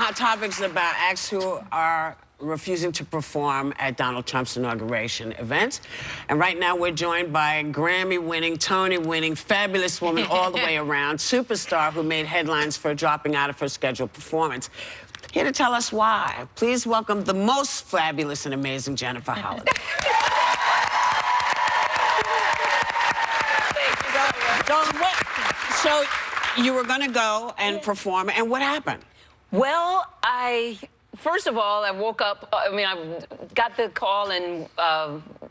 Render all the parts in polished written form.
Hot Topics is about acts who are refusing to perform at Donald Trump's inauguration event. And right now we're joined by Grammy-winning, Tony-winning, fabulous woman all the way around, superstar who made headlines for dropping out of her scheduled performance. Here to tell us why, please welcome the most fabulous and amazing Jennifer Holliday. So you were going to go and perform, and what happened? Well, first of all, I woke up, I got the call and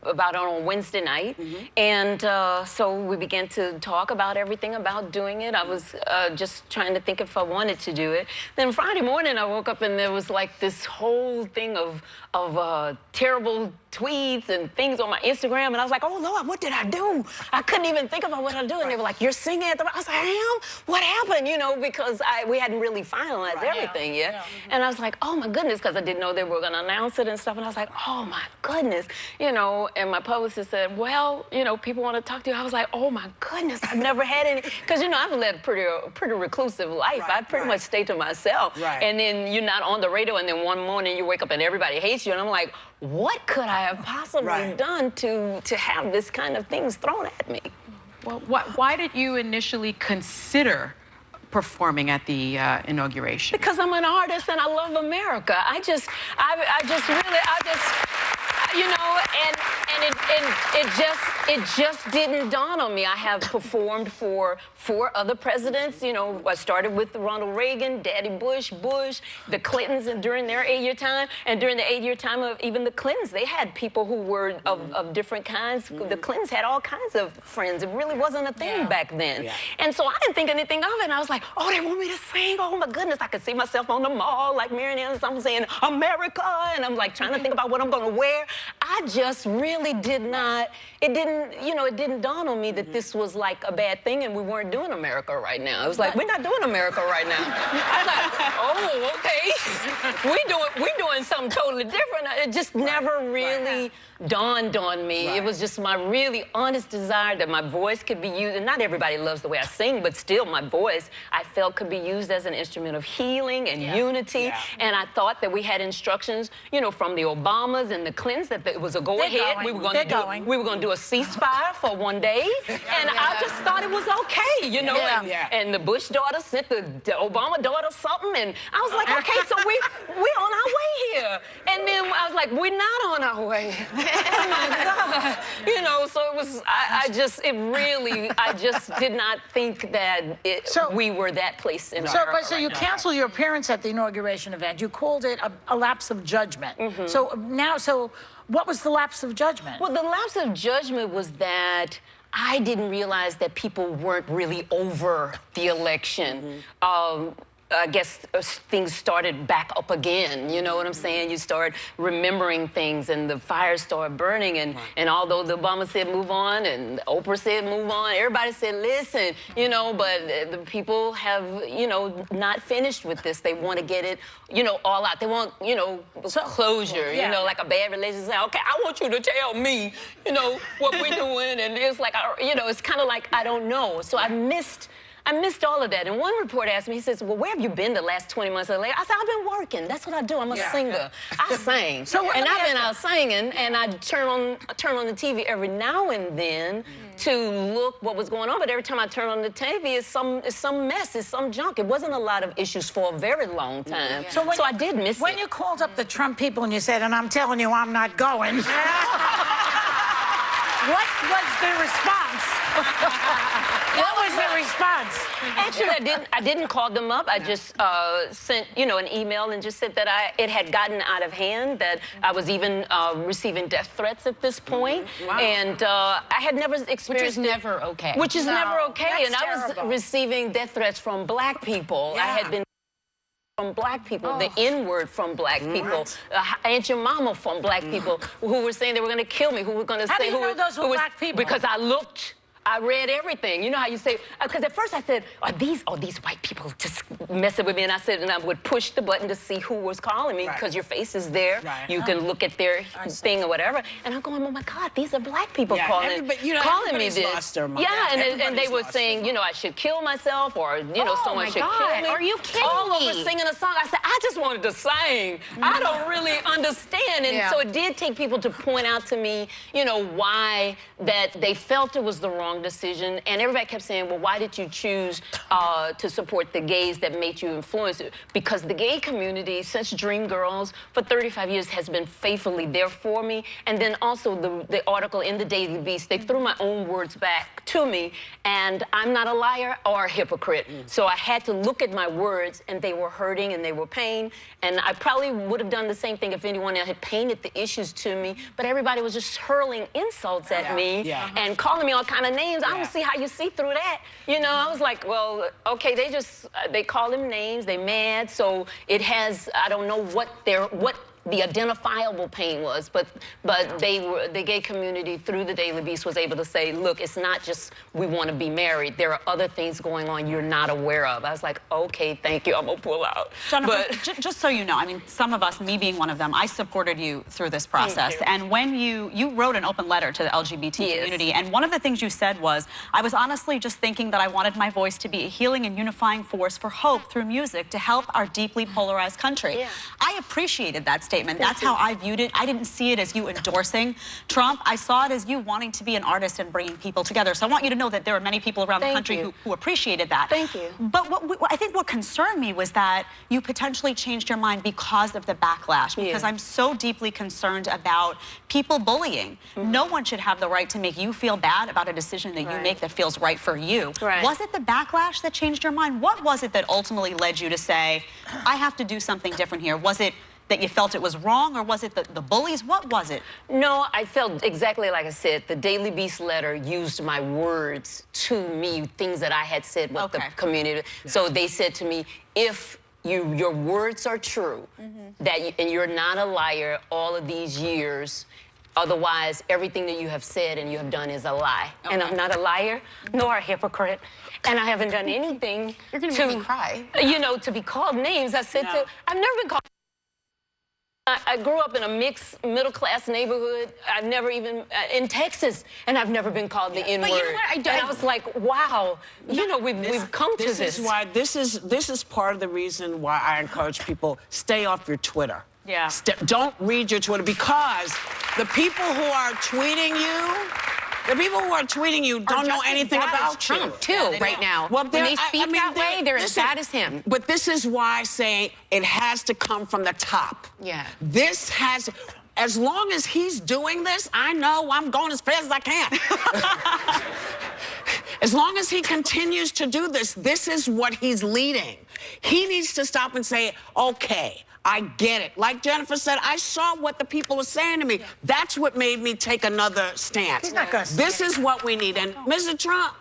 about on Wednesday night, and so we began to talk about everything about doing it. I was just trying to think if I wanted to do it. Then Friday morning, I woke up and there was like this whole thing of terrible tweets and things on my Instagram, and I was like, oh Lord, what did I do? I couldn't even think about what I do, and they were like, you're singing at the... I was like, I am? What happened? You know, because we hadn't really finalized everything yet. And I was like, oh my goodness, because I didn't know they were going to announce it and stuff, and I was like, oh my goodness, you know, and my publicist said, well, you know, people want to talk to you. I was like, oh my goodness, I've never had any, because, you know, I've led a pretty reclusive life. I pretty much stay to myself. And then you're not on the radio, and then one morning you wake up and everybody hates you, and I'm like, what could I have possibly done to have this kind of things thrown at me? Well, why did you initially consider performing at the inauguration? Because I'm an artist and I love America. I just you know, and it just didn't dawn on me. I have performed for 4 other presidents. You know, I started with Ronald Reagan, Daddy Bush, the Clintons, and during their 8-year time, and during the 8-year time of even the Clintons, they had people who were of different kinds. The Clintons had all kinds of friends. It really wasn't a thing back then. And so I didn't think anything of it, and I was like, oh, they want me to sing? Oh my goodness, I could see myself on the mall like Marian Anderson. I'm saying America, and I'm like trying to think about what I'm gonna wear. I just really did not, it didn't dawn on me that this was like a bad thing and we weren't doing America right now. It was like, we're not doing America right now. I was like, oh, okay. we doing something totally different. It just never really dawned on me. It was just my really honest desire that my voice could be used, and not everybody loves the way I sing, but still my voice, I felt, could be used as an instrument of healing and unity. And I thought that we had instructions, you know, from the Obamas and the Clintons that it was a go-ahead. We were going to do a ceasefire for one day, and I just thought it was okay, you know. And the Bush daughter sent the Obama daughter something, and I was like, okay, so we on our way here. And then I was like, we're not on our way. Oh my God. You know, so it was, I just did not think that we were that place in America. So you canceled your appearance at the inauguration event. You called it a lapse of judgment. So what was the lapse of judgment? Well, the lapse of judgment was that I didn't realize that people weren't really over the election. I guess things started back up again, you know what I'm saying? You start remembering things and the fires start burning, and although the Obama said move on and Oprah said move on, everybody said listen, you know, but the people have, you know, not finished with this. They want to get it, you know, all out. They want, you know, closure, you know, like a bad relationship. Okay, I want you to tell me, you know, what we're doing, and it's like, you know, it's kind of like I don't know. So I missed all of that. And one reporter asked me, he says, well, where have you been the last 20 months? I said, I've been working. That's what I do. I'm a singer. I sing. And I've been out singing, and I turn on the TV every now and then to look what was going on. But every time I turn on the TV, it's some mess, it's some junk. It wasn't a lot of issues for a very long time. So I did miss it. When you called up the Trump people and you said, and I'm telling you, I'm not going, what was the response? What was the response? Actually, I didn't call them up. I just sent, you know, an email and just said that it had gotten out of hand, that I was even receiving death threats at this point. And I had never experienced... Which is never okay. Which is never okay. And I was receiving death threats from Black people. I had been from Black people, the N-word from Black people, Aunt Your Mama from Black people, who were saying they were going to kill me, who were going to say... How do you know those were Black people? Because I looked I read everything. You know how you say, because at first I said, are these white people just messing with me? And I said, and I would push the button to see who was calling me, because your face is there. Right. You can look at their thing or whatever. And I'm going, oh my God, these are black people calling me this. Lost their mind. Yeah, and they were saying, you know, I should kill myself, or, you know, someone should kill me. Are you kidding All me? over singing a song. I said, I just wanted to sing. I don't really understand. And so it did take people to point out to me, you know, why that they felt it was the wrong decision. And everybody kept saying, well, why did you choose to support the gays that made you influence it? Because the gay community, since Dreamgirls, for 35 years has been faithfully there for me. And then also the article in the Daily Beast, they threw my own words back to me. And I'm not a liar or a hypocrite. So I had to look at my words, and they were hurting and they were pain. And I probably would have done the same thing if anyone else had painted the issues to me. But everybody was just hurling insults at me and calling me all kind of names. I don't see how you see through that. You know, I was like, well, okay, they call them names, they mad. So it has, I don't know what the identifiable pain was, but the gay community through the Daily Beast was able to say, look, it's not just we want to be married. There are other things going on you're not aware of. I was like, okay, thank you, I'm gonna pull out. Jennifer, just so you know, I mean, some of us, me being one of them, I supported you through this process. And when you wrote an open letter to the LGBT community, and one of the things you said was, I was honestly just thinking that I wanted my voice to be a healing and unifying force for hope through music to help our deeply polarized country. I appreciated that statement. That's how I viewed it. I didn't see it as you endorsing Trump. I saw it as you wanting to be an artist and bringing people together. So I want you to know that there are many people around the country who appreciated that. Thank you. But I think what concerned me was that you potentially changed your mind because of the backlash, because I'm so deeply concerned about people bullying. No one should have the right to make you feel bad about a decision that you make that feels right for you. Was it the backlash that changed your mind? What was it that ultimately led you to say, I have to do something different here? Was it that you felt it was wrong, or was it the bullies? What was it? No, I felt exactly like I said. The Daily Beast letter used my words to me, things that I had said with the community. So they said to me, if your words are true, and you're not a liar all of these years, otherwise everything that you have said and you have done is a lie. And I'm not a liar nor a hypocrite. And I haven't done anything You're gonna make me cry. You know, to be called names. I said I've never been called. I grew up in a mixed middle-class neighborhood. I've never even, in Texas, and I've never been called the N-word. But you know what? And I was like, wow, you know, we've come to this. This is part of the reason why I encourage people, stay off your Twitter. Don't read your Twitter, because the people who are tweeting you, don't know anything about Trump, too, right now. Well, when they speak that way, they're as bad as him. But this is why I say it has to come from the top. This has, as long as he's doing this, I know I'm going as fast as I can. As long as he continues to do this, this is what he's leading. He needs to stop and say, okay, I get it. Like Jennifer said, I saw what the people were saying to me. That's what made me take another stance. He's not gonna This is what we need. And Mr. Trump,